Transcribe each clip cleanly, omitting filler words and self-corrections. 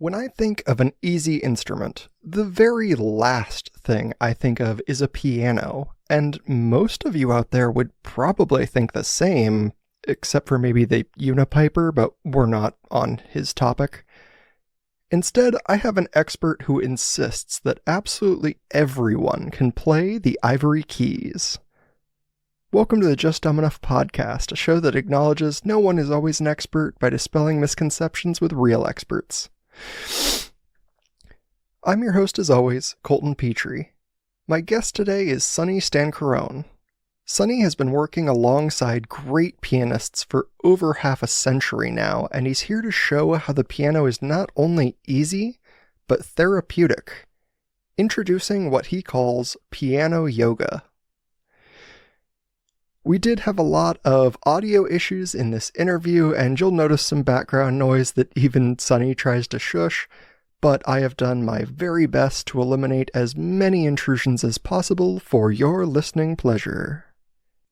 When I think of an easy instrument, the very last thing I think of is a piano, and most of you out there would probably think the same, except for maybe the Unipiper, but we're not on his topic. Instead, I have an expert who insists that absolutely everyone can play the ivory keys. Welcome to the Just Dumb Enough podcast, a show that acknowledges no one is always an expert by dispelling misconceptions with real experts. I'm your host as always, Colton Petrie. My guest today is Sonny Stancarone. Sonny has been working alongside great pianists for over half a century now, and he's here to show how the piano is not only easy, but therapeutic. Introducing what he calls piano yoga. We did have a lot of audio issues in this interview, and you'll notice some background noise that even Sonny tries to shush, but I have done my very best to eliminate as many intrusions as possible for your listening pleasure.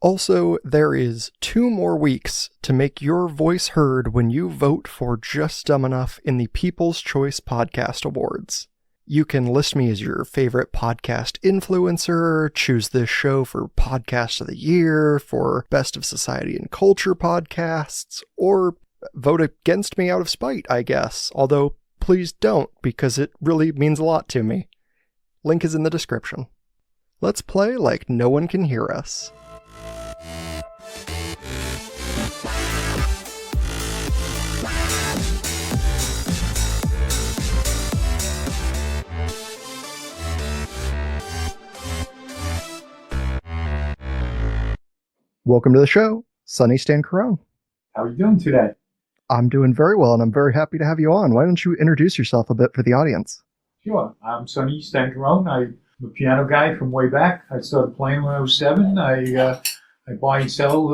Also, there is 2 more weeks to make your voice heard when you vote for Just Dumb Enough in the People's Choice Podcast Awards. You can list me as your favorite podcast influencer, choose this show for Podcast of the Year, for Best of Society and Culture podcasts, or vote against me out of spite, I guess. Although, please don't, because it really means a lot to me. Link is in the description. Let's play like no one can hear us. Welcome to the show, Sonny Stancarone. How are you doing today? I'm doing very well, and I'm very happy to have you on. Why don't you introduce yourself a bit for the audience? Sure. I'm Sonny Stancarone. I'm a piano guy from way back. I started playing when I was 7. I buy and sell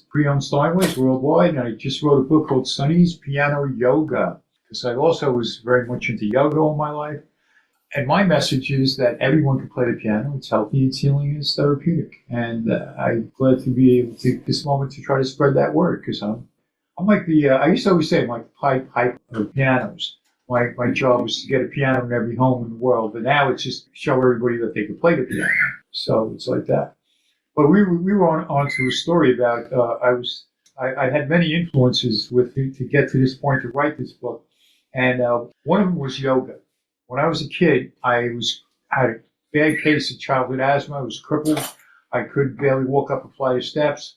pre-owned Steinways worldwide, and I just wrote a book called Sonny's Piano Yoga, because I also was very much into yoga all my life. And my message is that everyone can play the piano. It's healthy, it's healing, it's therapeutic. And I'm glad to be able to take this moment to try to spread that word, because I'm like I used to always say, I'm like the pipe of pianos. My job was to get a piano in every home in the world, but now it's just show everybody that they can play the piano. So it's like that. But we were on to a story about, I had many influences to get to this point to write this book. And one of them was yoga. When I was a kid, I had a bad case of childhood asthma. I was crippled. I could barely walk up a flight of steps.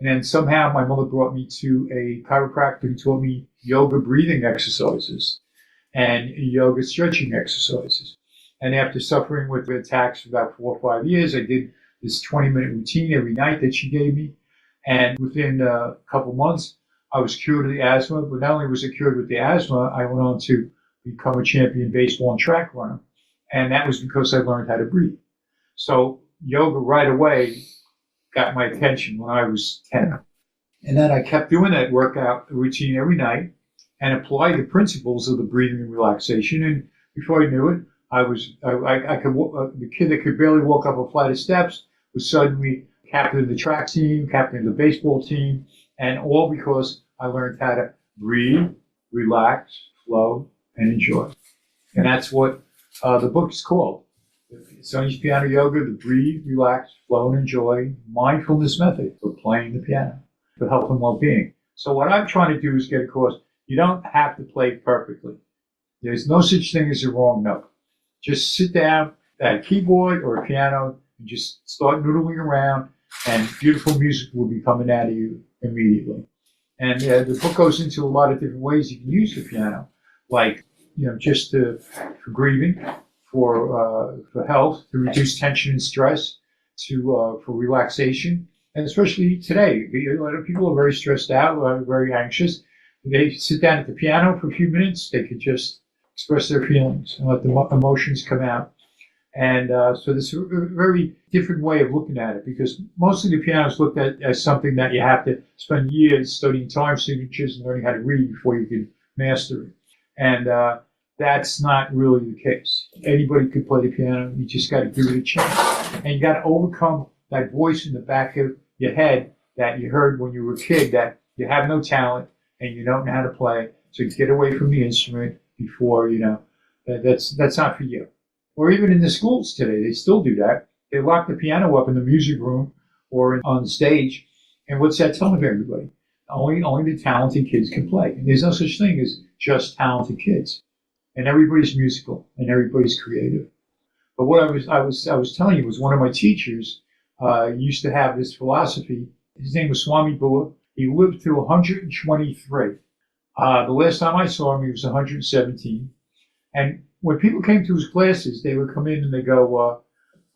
And then somehow my mother brought me to a chiropractor who taught me yoga breathing exercises and yoga stretching exercises. And after suffering with attacks for about 4 or 5 years, I did this 20-minute routine every night that she gave me. And within a couple months, I was cured of the asthma. But not only was I cured with the asthma, I went on to become a champion baseball and track runner. And that was because I learned how to breathe. So yoga right away got my attention when I was 10. And then I kept doing that workout routine every night and applied the principles of the breathing and relaxation. And before I knew it, the kid that could barely walk up a flight of steps was suddenly captain of the track team, captain of the baseball team, and all because I learned how to breathe, relax, flow, and enjoy. And that's what the book is called. Sonny's Piano Yoga, the breathe, relax, flow, and enjoy mindfulness method for playing the piano for health and well-being. So what I'm trying to do is get across, you don't have to play perfectly. There's no such thing as a wrong note. Just sit down at a keyboard or a piano and just start noodling around, and beautiful music will be coming out of you immediately. And the book goes into a lot of different ways you can use the piano, like just for grieving, for health, to reduce tension and stress, for relaxation, and especially today, a lot of people are very stressed out, very anxious. They sit down at the piano for a few minutes. They could just express their feelings and let the emotions come out. And so this is a very different way of looking at it, because mostly the piano is looked at as something that you have to spend years studying time signatures and learning how to read before you can master it. And that's not really the case. Anybody could play the piano. You just got to give it a chance. And you got to overcome that voice in the back of your head that you heard when you were a kid, that you have no talent and you don't know how to play. So get away from the instrument before, that's not for you. Or even in the schools today, they still do that. They lock the piano up in the music room or on the stage. And what's that telling everybody? Only the talented kids can play. And there's no such thing as just talented kids. And everybody's musical and everybody's creative. But what I was telling you was one of my teachers used to have this philosophy. His name was Swami Bua. He lived to 123. The last time I saw him, he was 117. And when people came to his classes, they would come in and they go,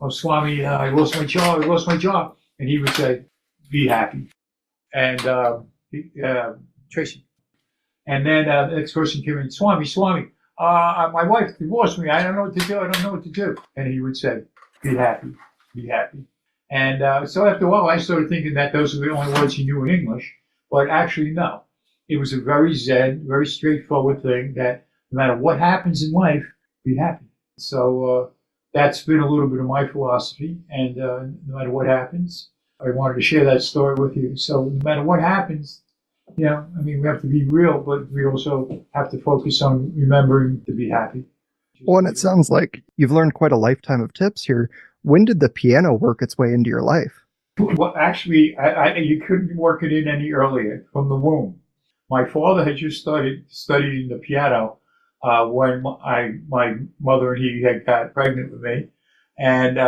"Oh, Swami, I lost my job. And he would say, "Be happy." And Tracy. And then the next person came in, "Swami, my wife divorced me. I don't know what to do. And he would say, "Be happy, be happy." And so after a while, I started thinking that those were the only words he knew in English. But actually, no. It was a very zen, very straightforward thing that no matter what happens in life, be happy. So that's been a little bit of my philosophy. And no matter what happens, I wanted to share that story with you. So no matter what happens, we have to be real, but we also have to focus on remembering to be happy. Well, and it sounds like you've learned quite a lifetime of tips here. When did the piano work its way into your life? Well, actually, you couldn't work it in any earlier, from the womb. My father had just started studying the piano when my mother and he had got pregnant with me. And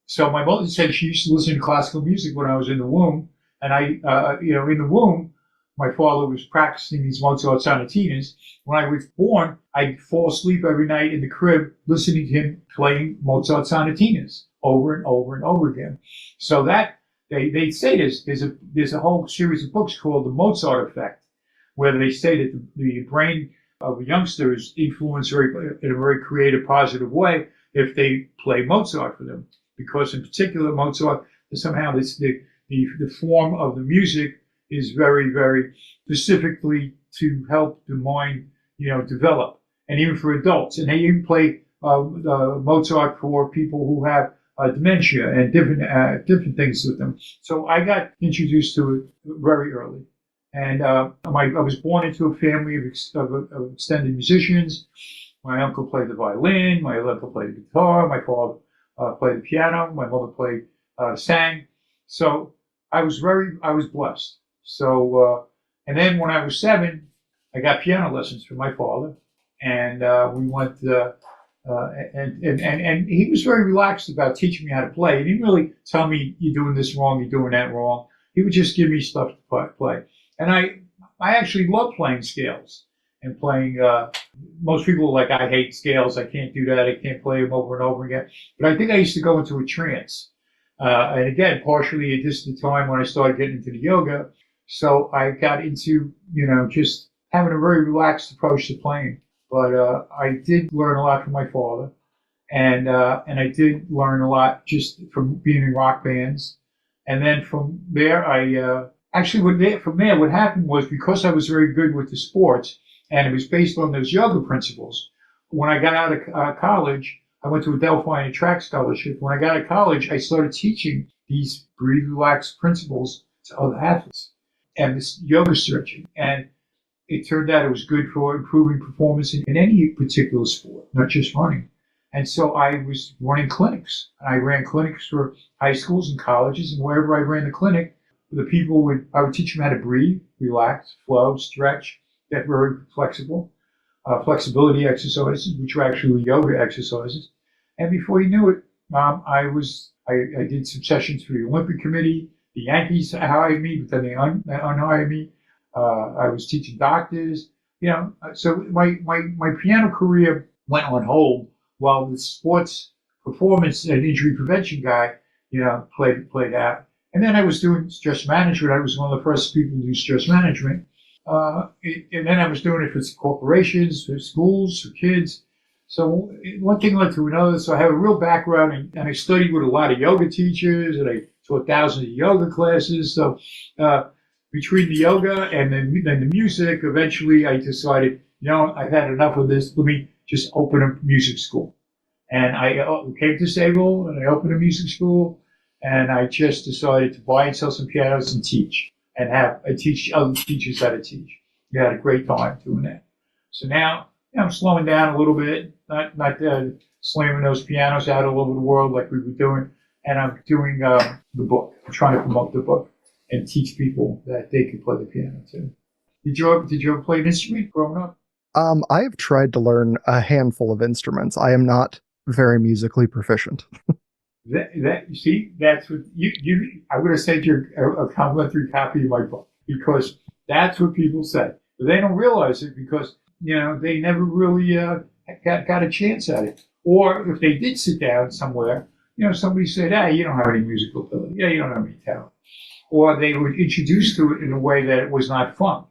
so my mother said she used to listen to classical music when I was in the womb. And in the womb, my father was practicing these Mozart sonatinas. When I was born, I'd fall asleep every night in the crib listening to him playing Mozart sonatinas over and over and over again. So that they say there's a whole series of books called The Mozart Effect, where they say that the brain of a youngster is influenced in a very creative, positive way if they play Mozart for them. Because in particular, Mozart, somehow the form of the music is very, very specifically to help the mind, develop. And even for adults. And they even play Mozart for people who have dementia and different things with them. So I got introduced to it very early. And I was born into a family of extended musicians. My uncle played the violin. My uncle played the guitar. My father played the piano. My mother sang. So I was blessed. So, and then when I was 7, I got piano lessons from my father, and we went. And he was very relaxed about teaching me how to play. He didn't really tell me, "You're doing this wrong. You're doing that wrong." He would just give me stuff to play. And I actually love playing scales and playing. Most people are like, "I hate scales. I can't do that. I can't play them over and over again." But I think I used to go into a trance. And again, partially at just the time when I started getting into the yoga. So I got into, just having a very relaxed approach to playing. But I did learn a lot from my father. And I did learn a lot just from being in rock bands. And then from there, what happened was, because I was very good with the sports, and it was based on those yoga principles, when I got out of college, I went to a Delphi and a track scholarship. When I got out of college, I started teaching these breathe, relax principles to other athletes and this yoga stretching. And it turned out it was good for improving performance in any particular sport, not just running. And so I was running clinics. I ran clinics for high schools and colleges, and wherever I ran the clinic, I would teach them how to breathe, relax, flow, stretch, get very flexible. Flexibility exercises, which were actually yoga exercises. And before you knew it, I did some sessions for the Olympic Committee. The Yankees hired me, but then they unhired me. I was teaching doctors, so my piano career went on hold while the sports performance and injury prevention guy, played out. And then I was doing stress management. I was one of the first people to do stress management. And then I was doing it for corporations, for schools, for kids. So one thing led to another. So I have a real background, and I studied with a lot of yoga teachers, and I taught thousands of yoga classes. So between the yoga and then the music, eventually I decided, I've had enough of this. Let me just open a music school. And I came to Sable, and I opened a music school, and I just decided to buy and sell some pianos and teach. And teach other teachers how to teach. We had a great time doing that. So now, I'm slowing down a little bit, not slamming those pianos out all over the world like we were doing. And I'm doing the book. I'm trying to promote the book and teach people that they can play the piano too. Did you ever play an instrument growing up? I have tried to learn a handful of instruments. I am not very musically proficient. You see, that's what I'm going to send you a complimentary copy of my book because that's what people say. But they don't realize it because, they never really got a chance at it. Or if they did sit down somewhere, somebody said, hey, you don't have any musical ability. Yeah, you don't have any talent. Or they were introduced to it in a way that it was not fun.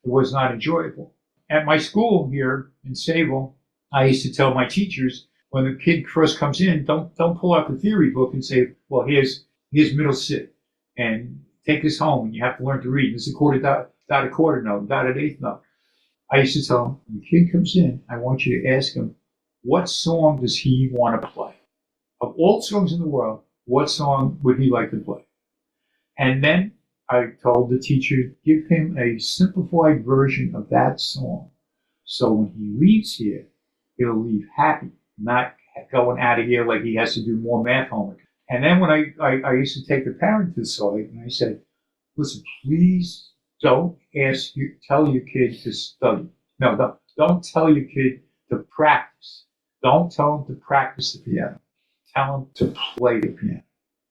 It was not enjoyable. At my school here in Sable, I used to tell my teachers, when the kid first comes in, don't pull out the theory book and say, well, here's middle C, and take this home, and you have to learn to read. This is a quarter dot a quarter note, dot an eighth note. I used to tell them, when the kid comes in, I want you to ask him, what song does he want to play? Of all songs in the world, what song would he like to play? And then I told the teacher, give him a simplified version of that song. So when he leaves here, he'll leave happy, not going out of here like he has to do more math homework. And then when I used to take the parent to the side and I said, listen, please don't tell your kid to study. No, don't tell your kid to practice. Don't tell him to practice the piano. Tell him to play the piano.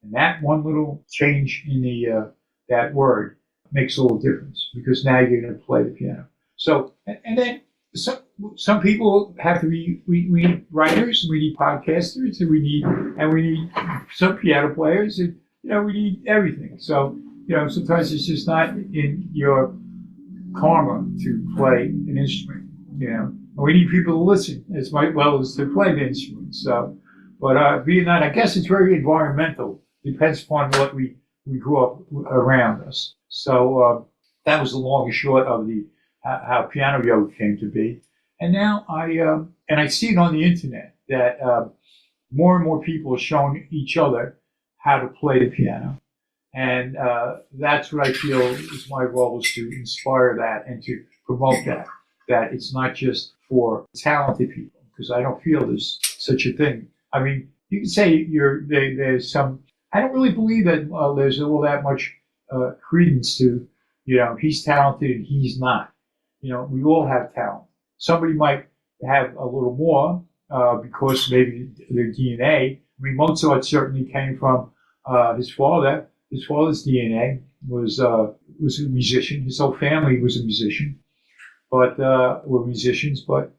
And that one little change in that word makes all the difference because now you're going to play the piano. So, and then some people have to be, we need writers, we need podcasters, and we need some piano players, and, we need everything. So, sometimes it's just not in your karma to play an instrument, And we need people to listen as well as to play the instrument. So, but being that, I guess it's very environmental. Depends upon what we grew up around us. So that was the long and short of how piano yoga came to be. And now I see it on the internet that more and more people are showing each other how to play the piano. And that's what I feel is my role, is to inspire that and to promote that it's not just for talented people, because I don't feel there's such a thing. I mean, you can say there's some, I don't really believe that there's all that much credence to, he's talented and he's not. We all have talent. Somebody might have a little more because maybe their DNA. I mean, Mozart certainly came from his father. His father's DNA was a musician. His whole family was a musician, but were musicians. But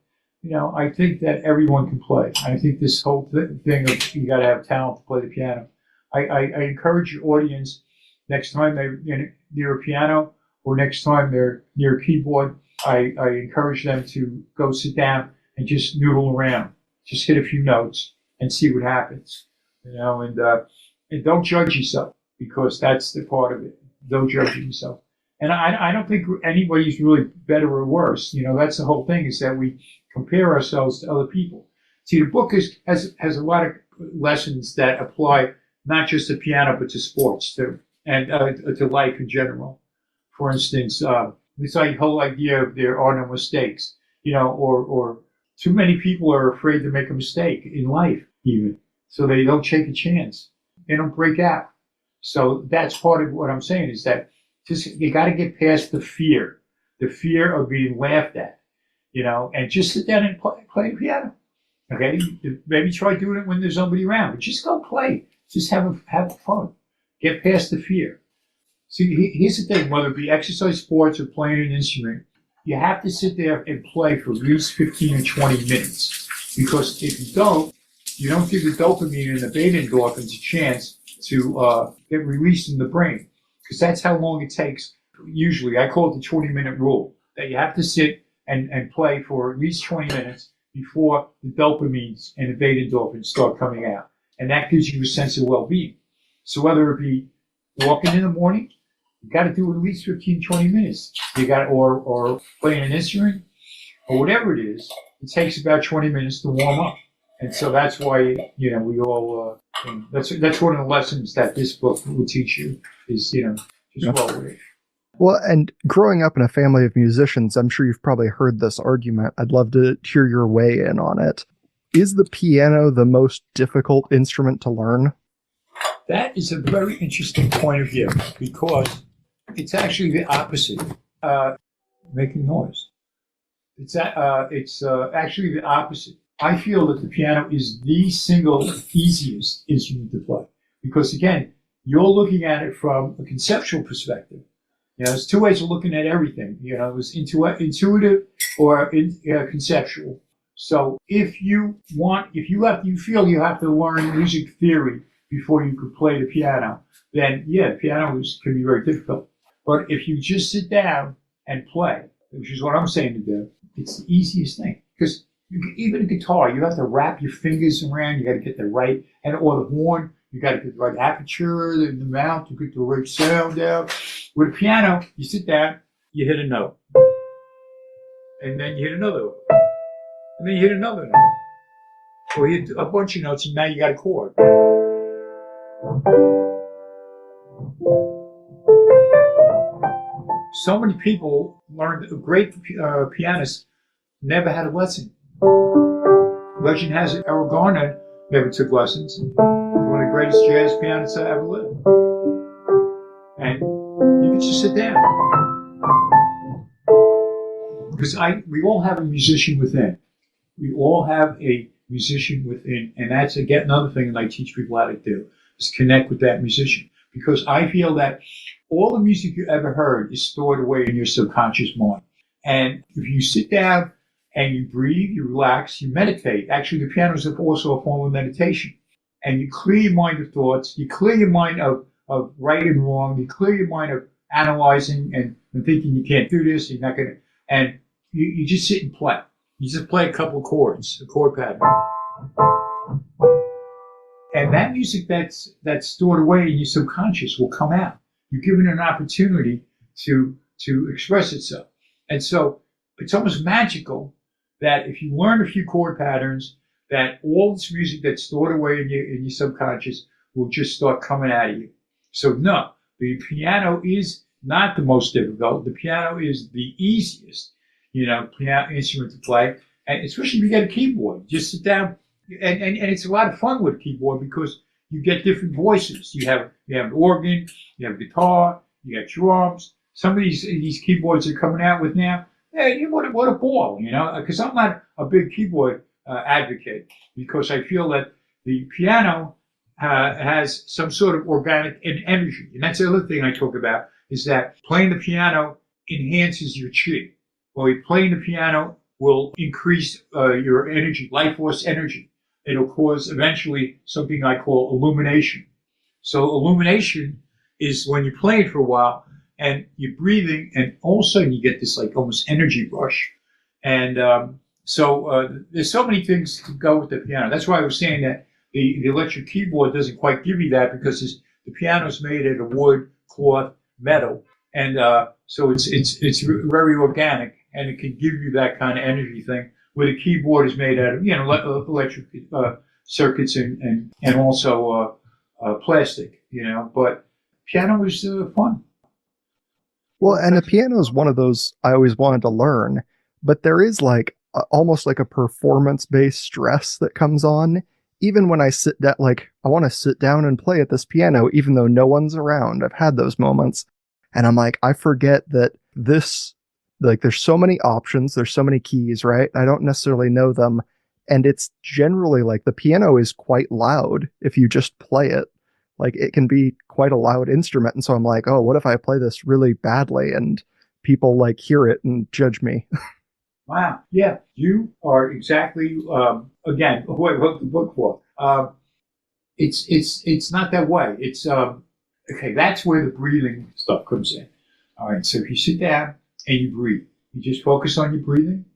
I think that everyone can play. I think this whole thing of you got to have talent to play the piano. I encourage your audience, next time they're near a piano or next time they're near a keyboard, I encourage them to go sit down and just noodle around, just hit a few notes and see what happens, and don't judge yourself, because that's the part of it. Don't judge yourself. And I don't think anybody's really better or worse. That's the whole thing, is that we compare ourselves to other people. See, the book has a lot of lessons that apply not just to piano, but to sports too, and to life in general. For instance, this whole idea of there are no mistakes, or too many people are afraid to make a mistake in life even. So they don't take a chance. They don't break out. So that's part of what I'm saying, is that you got to get past the fear of being laughed at, and just sit down and play the piano. Okay, maybe try doing it when there's nobody around, but just go play. Just have fun. Get past the fear. See, here's the thing: whether it be exercise, sports, or playing an instrument, you have to sit there and play for at least 15 or 20 minutes. Because if you don't give the dopamine and the beta endorphins a chance to get released in the brain. Because that's how long it takes. Usually, I call it the 20-minute rule, that you have to sit and play for at least 20 minutes before the dopamines and the beta endorphins start coming out. And that gives you a sense of well-being. So whether it be walking in the morning, you got to do at least 15, 20 minutes. You got or playing an instrument, or whatever it is. It takes about 20 minutes to warm up. And so that's why, we all, that's one of the lessons that this book will teach you, is, just roll with it. Well, and growing up in a family of musicians, I'm sure you've probably heard this argument. I'd love to hear your weigh in on it. Is the piano the most difficult instrument to learn? That is a very interesting point of view because it's actually the opposite. Making noise. It's actually the opposite. I feel that the piano is the single easiest instrument to play because again, you're looking at it from a conceptual perspective. There's two ways of looking at everything. It's intuitive or conceptual. So if you feel you have to learn music theory before you could play the piano, then yeah, piano can be very difficult. But if you just sit down and play, which is what I'm saying to do, it's the easiest thing. Because even a guitar, you have to wrap your fingers around, you got to get the right, or the horn, you got to get the right aperture, the mouth, to get the right sound out. With a piano, you sit down, you hit a note. And then you hit another one. And then you hit another note. Or you hit a bunch of notes, and now you got a chord. So many people learned, great pianists never had a lesson. Legend has it, Errol Garner never took lessons. One of the greatest jazz pianists I ever lived. And you can just sit down. Because we all have a musician within. We all have a musician within. And that's, again, another thing that I teach people how to do, is connect with that musician. Because I feel that all the music you ever heard is stored away in your subconscious mind. And if you sit down and you breathe, you relax, you meditate. Actually, the piano is also a form of meditation. And you clear your mind of thoughts. You clear your mind of right and wrong. You clear your mind of analyzing and thinking you can't do this, you're not going to. And you just sit and play. You just play a couple of chords, a chord pattern. And that music that's stored away in your subconscious will come out. You're given an opportunity to express itself. And so it's almost magical that if you learn a few chord patterns, that all this music that's stored away in your subconscious will just start coming out of you. So no, the piano is not the most difficult. The piano is the easiest, piano instrument to play. And especially if you get a keyboard, just sit down. And it's a lot of fun with a keyboard because you get different voices. You have an organ, you have guitar, you got drums. Some of these keyboards are coming out with now. Hey, what a ball, because I'm not a big keyboard advocate because I feel that the piano has some sort of organic energy. And that's the other thing I talk about is that playing the piano enhances your chi. Well, playing the piano will increase your energy, life force energy. It'll cause eventually something I call illumination. So illumination is when you're playing for a while and you're breathing and all of a sudden you get this like almost energy rush. And so there's so many things to go with the piano. That's why I was saying that the electric keyboard doesn't quite give you that because the piano's made out of wood, cloth, metal. And so it's very organic and it can give you that kind of energy thing. Where the keyboard is made out of, electric circuits and also plastic, But piano is fun. Well, and the piano is one of those I always wanted to learn, but there is almost like a performance-based stress that comes on, even when I sit down. Like I want to sit down and play at this piano, even though no one's around. I've had those moments, and I'm like, I forget that this. Like there's so many options, there's so many keys, right? I don't necessarily know them. And it's generally like the piano is quite loud if you just play it. Like it can be quite a loud instrument. And so I'm like, oh, what if I play this really badly and people hear it and judge me? Wow. Yeah, you are exactly, again, what the book for. It's not that way. It's, okay, that's where the breathing stuff comes in. All right, so if you sit down, and you breathe. You just focus on your breathing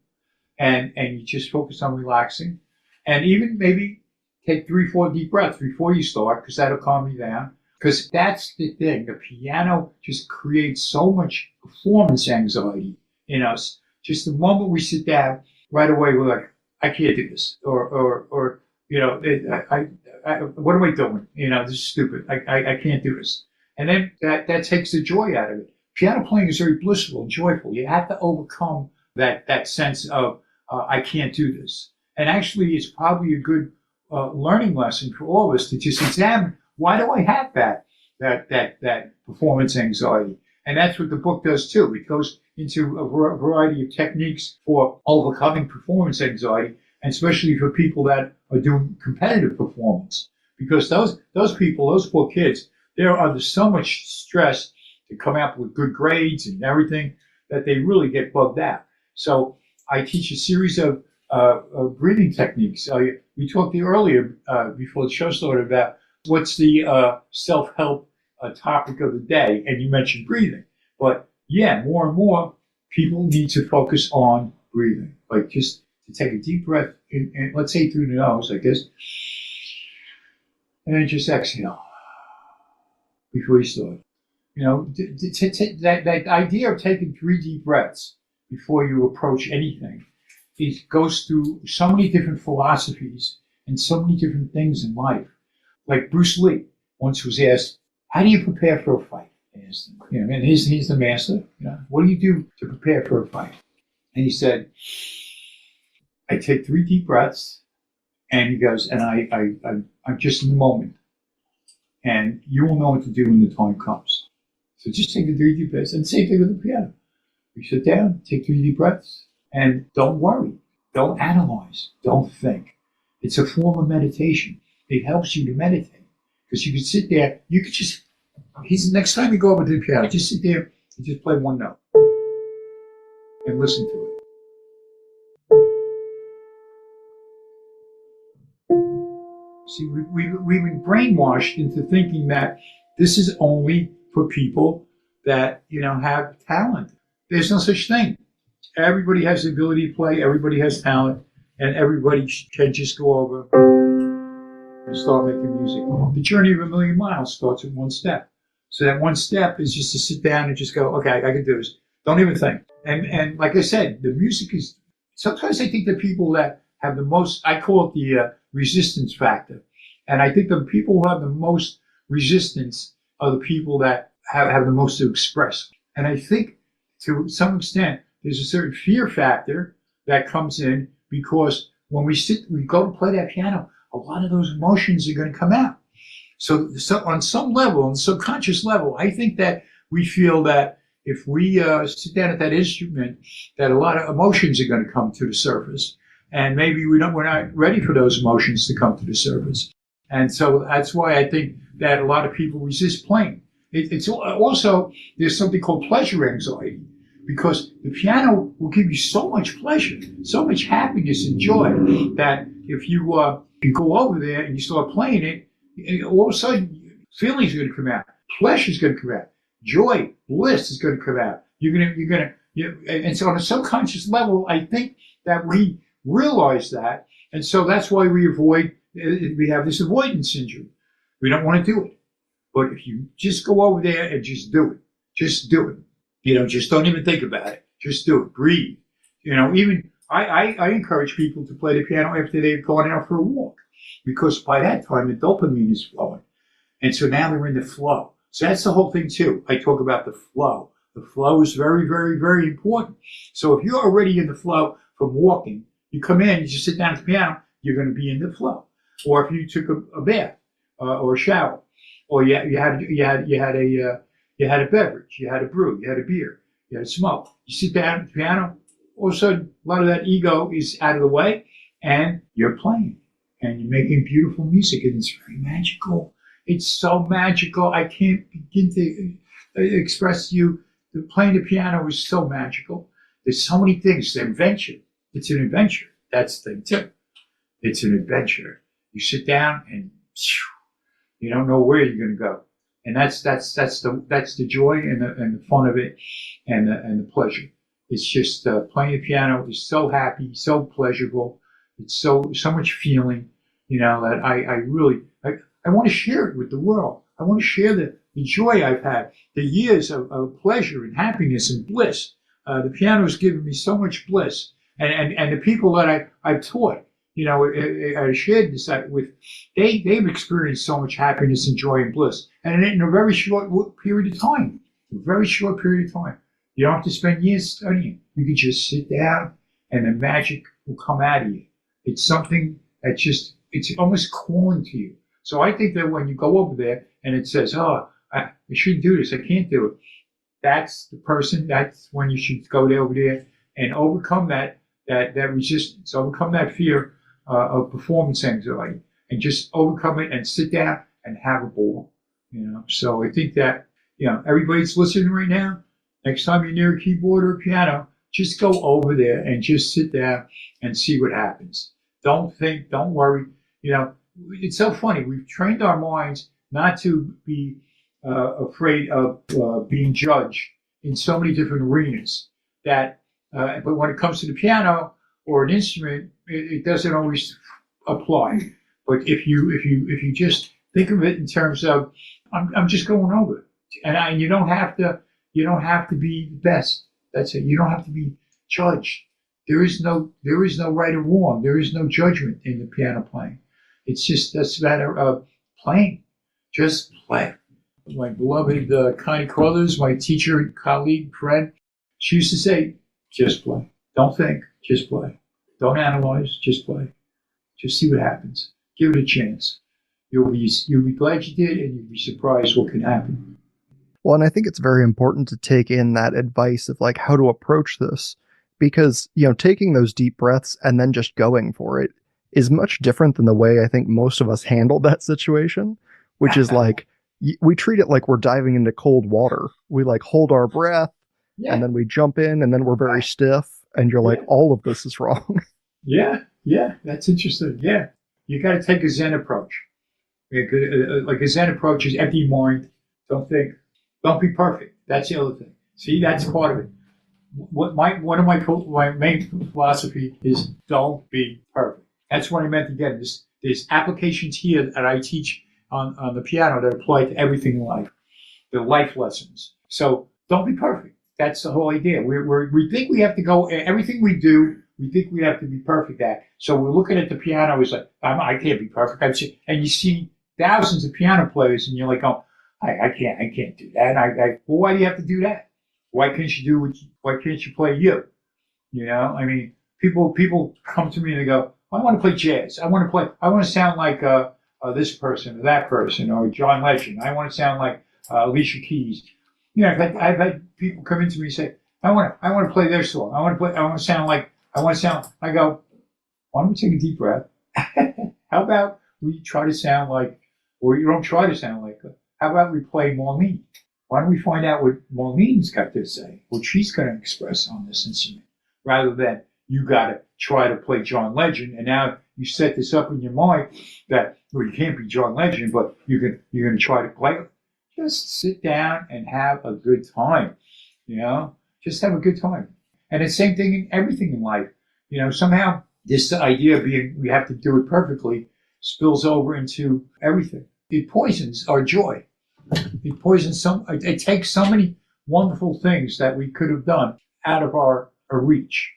and you just focus on relaxing. And even maybe take 3-4 deep breaths before you start because that'll calm you down. Because that's the thing. The piano just creates so much performance anxiety in us. Just the moment we sit down, right away we're like, I can't do this. Or what am I doing? This is stupid. I can't do this. And then that takes the joy out of it. piano playing is very blissful and joyful. You have to overcome that sense of, I can't do this. And actually, it's probably a good learning lesson for all of us to just examine, why do I have that performance anxiety? And that's what the book does too. It goes into a variety of techniques for overcoming performance anxiety, and especially for people that are doing competitive performance. Because those people, those poor kids, they're under so much stress to come out with good grades and everything that they really get bugged out. So I teach a series of breathing techniques. We talked earlier before the show started about what's the self-help topic of the day, and you mentioned breathing. But yeah, more and more people need to focus on breathing, like just to take a deep breath, and let's say through the nose like this, and then just exhale before you start. You know, that idea of taking 3 deep breaths before you approach anything, it goes through so many different philosophies and so many different things in life. Like Bruce Lee once was asked, how do you prepare for a fight? They asked him, you know, and he's the master. You know, what do you do to prepare for a fight? And he said, I take 3 deep breaths, and he goes, and I'm just in the moment, and you will know what to do when the time comes. So just take the 3 deep breaths, and same thing with the piano. You sit down, take 3 deep breaths, and don't worry, don't analyze, don't think. It's a form of meditation. It helps you to meditate, because you can sit there, you could just, next time you go over to the piano, just sit there and just play one note and listen to it. See, we've been brainwashed into thinking that this is only for people that, you know, have talent. There's no such thing. Everybody has the ability to play, everybody has talent, and everybody can just go over and start making music. The journey of a million miles starts with one step. So that one step is just to sit down and just go, okay, I can do this. Don't even think. And like I said, the music is, sometimes I think the people that have the most, I call it the resistance factor. And I think the people who have the most resistance are the people that have the most to express. And I think to some extent, there's a certain fear factor that comes in, because when we go to play that piano, a lot of those emotions are going to come out. So on some level, on some subconscious level, I think that we feel that if we sit down at that instrument, that a lot of emotions are going to come to the surface. And maybe we're not ready for those emotions to come to the surface. And so that's why I think that a lot of people resist playing. It's also, there's something called pleasure anxiety, because the piano will give you so much pleasure, so much happiness and joy, that if you go over there and you start playing it, all of a sudden feelings are going to come out, pleasure is going to come out, joy, bliss is going to come out. And so on a subconscious level, I think that we realize that, and so that's why we have this avoidance syndrome. We don't want to do it. But if you just go over there and just do it, you know, just don't even think about it. Just do it. Breathe. You know, even I encourage people to play the piano after they've gone out for a walk, because by that time the dopamine is flowing. And so now they're in the flow. So that's the whole thing too. I talk about the flow. The flow is very, very, very important. So if you're already in the flow from walking, you come in, you just sit down at the piano, you're going to be in the flow. Or if you took a bath or a shower, or you had a beverage, you had a brew, you had a beer, you had a smoke. You sit down at the piano, all of a sudden a lot of that ego is out of the way, and you're playing, and you're making beautiful music, and it's very magical. It's so magical. I can't begin to express to you that playing the piano is so magical. There's so many things. The invention. It's an adventure. That's the thing too. It's an adventure. You sit down and you don't know where you're going to go, and that's the joy and the fun of it, and the pleasure. It's just playing the piano is so happy, so pleasurable. It's so much feeling, you know, that I want to share it with the world. I want to share the joy I've had, the years of pleasure and happiness and bliss. The piano has given me so much bliss, and the people that I've taught, you know, I shared this with, they've experienced so much happiness and joy and bliss, and in a very short period of time. a very short period of time. You don't have to spend years studying. You can just sit down and the magic will come out of you. It's something that just, it's almost calling to you. So I think that when you go over there and it says, oh, I shouldn't do this, I can't do it. That's the person, that's when you should go over there and overcome that resistance, overcome that fear of performance anxiety, and just overcome it and sit down and have a ball. So I think that, everybody's listening right now, next time you're near a keyboard or a piano, just go over there and just sit down and see what happens. Don't think, don't worry. It's so funny. We've trained our minds not to be afraid of being judged in so many different arenas that, but when it comes to the piano or an instrument, it doesn't always apply. But if you just think of it in terms of, I'm just going over it, and you don't have to be the best. That's it. You don't have to be judged. There is no right or wrong. There is no judgment in the piano playing. It's just a matter of playing. Just play. My beloved Connie Carruthers, my teacher, colleague, friend, she used to say, just play. Don't think, just play. Don't analyze, just play. Just see what happens. Give it a chance. You'll be glad you did, and you'll be surprised what can happen. Well, and I think it's very important to take in that advice of like how to approach this, because, taking those deep breaths and then just going for it is much different than the way I think most of us handled that situation, which is like, we treat it like we're diving into cold water. We like hold our breath and then we jump in and then we're very stiff and you're like, all of this is wrong. Yeah, that's interesting. Yeah, you got to take a Zen approach. Like a Zen approach is empty mind. Don't think. Don't be perfect. That's the other thing. See, that's part of it. One of my main philosophy is don't be perfect. That's what I meant again. There's applications here that I teach on the piano that apply to everything in life. The life lessons. So don't be perfect. That's the whole idea. We think we have to go, everything we do, we think we have to be perfect at. So we're looking at the piano, it's like, I can't be perfect. And you see thousands of piano players and you're like, oh, I can't do that. And well, why do you have to do that? Why can't you play you? I mean, people come to me and they go, I want to play jazz. I want to sound like this person or that person or John Legend. I want to sound like Alicia Keys. I've had people come into me and say, I want to play their song. I want to sound. I go, why don't we take a deep breath? How about we try to sound like, or you don't try to sound like, how about we play Marlene? Why don't we find out what Marlene's got to say, what she's going to express on this instrument, rather than you got to try to play John Legend, and now you set this up in your mind that, well, you can't be John Legend, but you're going to try to play it. Just sit down and have a good time, Just have a good time. And the same thing in everything in life. Somehow this idea of we have to do it perfectly spills over into everything. It poisons our joy. It takes so many wonderful things that we could have done out of our reach,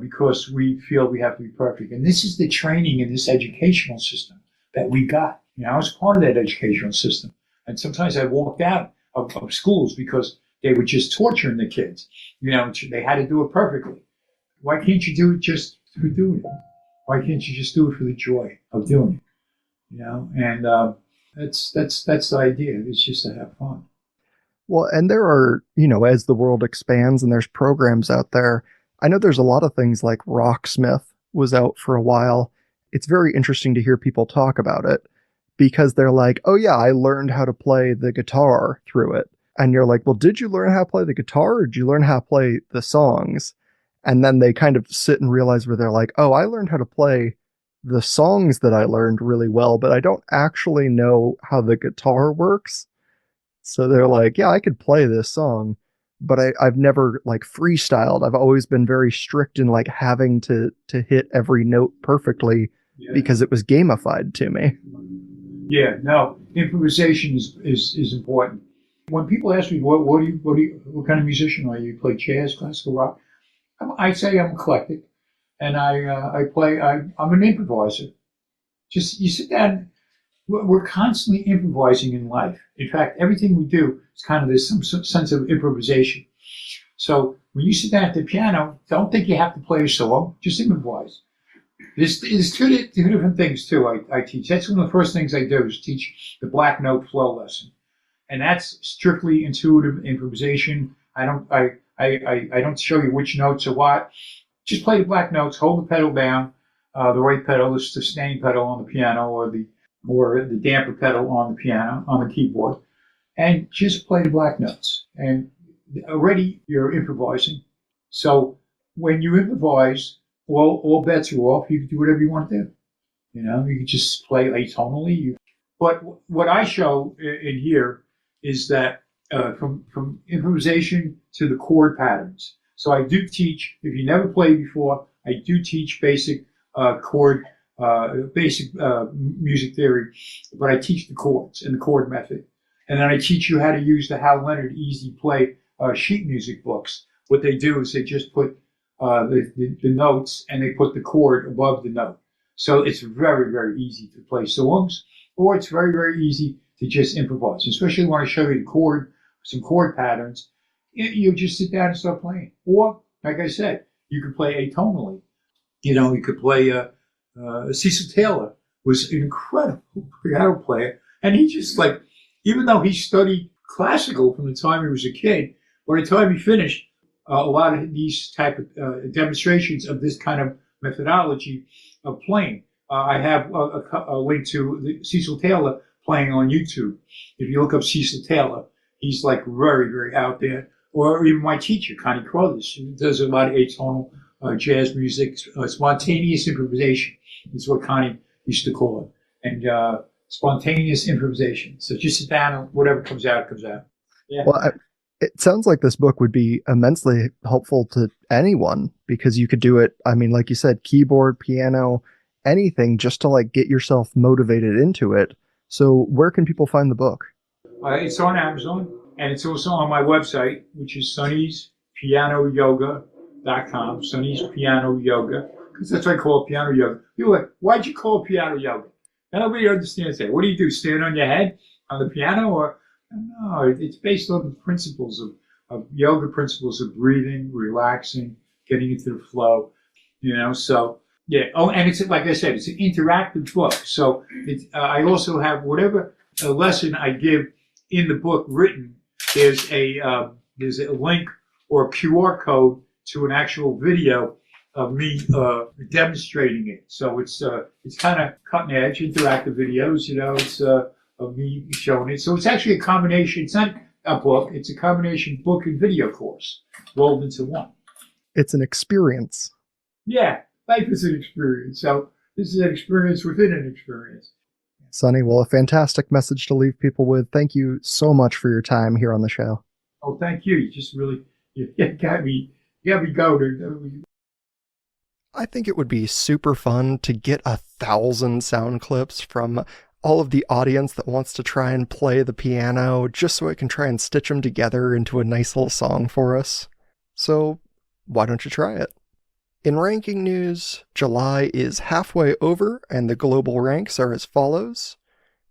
because we feel we have to be perfect. And this is the training in this educational system that we got. I was part of that educational system. And sometimes I walked out of schools because they were just torturing the kids. They had to do it perfectly. Why can't you do it just for doing it? Why can't you just do it for the joy of doing it? And that's the idea. It's just to have fun. Well, and there are, as the world expands and there's programs out there, I know there's a lot of things like Rocksmith was out for a while. It's very interesting to hear people talk about it because they're like, oh yeah, I learned how to play the guitar through it. And you're like, well, did you learn how to play the guitar or did you learn how to play the songs? And then they kind of sit and realize where they're like, oh, I learned how to play the songs that I learned really well, but I don't actually know how the guitar works. So they're like, yeah, I could play this song, but I've never like freestyled. I've always been very strict in like having to hit every note perfectly because it was gamified to me. Yeah, no, improvisation is important. When people ask me, what kind of musician are you? You play jazz, classical rock? I say I'm eclectic, and I play. I'm an improviser. Just you sit down we're constantly improvising in life. In fact, everything we do is kind of this some sense of improvisation. So when you sit down at the piano, don't think you have to play a solo, just improvise. There's two different things too I teach. That's one of the first things I do is teach the black note flow lesson. And that's strictly intuitive improvisation. I don't show you which notes are what. Just play the black notes, hold the pedal down, the right pedal, the sustain pedal on the piano, or the damper pedal on the piano, on the keyboard, and just play the black notes. And already you're improvising. So when you improvise, all bets are off. You can do whatever you want to do. You know, you can just play atonally. But what I show in here is that from improvisation to the chord patterns. So I do teach, if you never played before, I do teach basic music theory, but I teach the chords and the chord method. And then I teach you how to use the Hal Leonard Easy Play sheet music books. What they do is they just put the notes and they put the chord above the note. So it's very, very easy to play songs, or it's very, very easy to just improvise. Especially when I show you some chord patterns, you just sit down and start playing. Or, like I said, you could play atonally. You know, you could play Cecil Taylor was an incredible piano player, and he just even though he studied classical from the time he was a kid, by the time he finished, a lot of these type of demonstrations of this kind of methodology of playing. I have a link to Cecil Taylor playing on YouTube. If you look up Cecil Taylor, he's very, very out there. Or even my teacher, Connie Crothers, who does a lot of atonal jazz music, spontaneous improvisation is what Connie used to call it. And spontaneous improvisation. So just sit down and whatever comes out, comes out. Yeah. Well, it sounds like this book would be immensely helpful to anyone because you could do it, I mean, like you said, keyboard, piano, anything just to get yourself motivated into it. So where can people find the book? It's on Amazon, and it's also on my website, which is sonnyspianoyoga.com, Sonny's Piano Yoga, because that's what I call it, piano yoga. People are like, why'd you call it piano yoga? And nobody understands that. What do? Stand on your head on the piano? Or no, it's based on the principles of yoga, principles of breathing, relaxing, getting into the flow, so yeah. Oh, and it's, like I said, it's an interactive book. So I also have whatever lesson I give in the book written, there's a link or a QR code to an actual video of me demonstrating it. So it's kind of cutting edge, interactive videos. It's of me showing it. So it's actually a combination. It's not a book. It's a combination book and video course rolled into one. It's an experience. Yeah, life is an experience. So this is an experience within an experience. Sonny, well, a fantastic message to leave people with. Thank you so much for your time here on the show. Oh, thank you. You just really you got me going. I think it would be super fun to get 1,000 sound clips from all of the audience that wants to try and play the piano, just so I can try and stitch them together into a nice little song for us. So why don't you try it? In ranking news, July is halfway over, and the global ranks are as follows.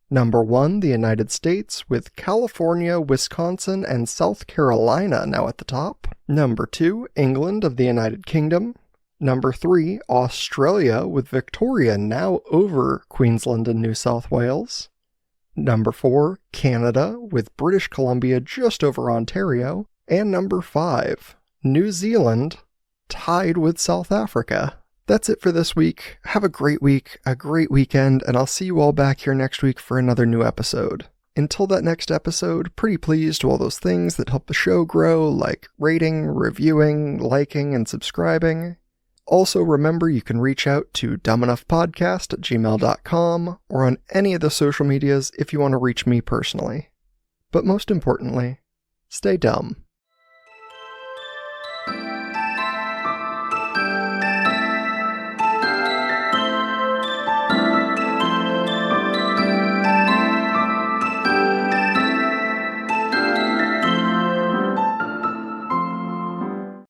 Number 1, the United States, with California, Wisconsin, and South Carolina now at the top. Number 2, England of the United Kingdom. Number 3, Australia, with Victoria now over Queensland and New South Wales. Number 4, Canada, with British Columbia just over Ontario. And number 5, New Zealand, tied with South Africa. That's it for this week. Have a great week, a great weekend, and I'll see you all back here next week for another new episode. Until that next episode, pretty pleased to all those things that help the show grow, like rating, reviewing, liking, and subscribing. Also, remember you can reach out to dumbenoughpodcast@gmail.com or on any of the social medias if you want to reach me personally. But most importantly, stay dumb.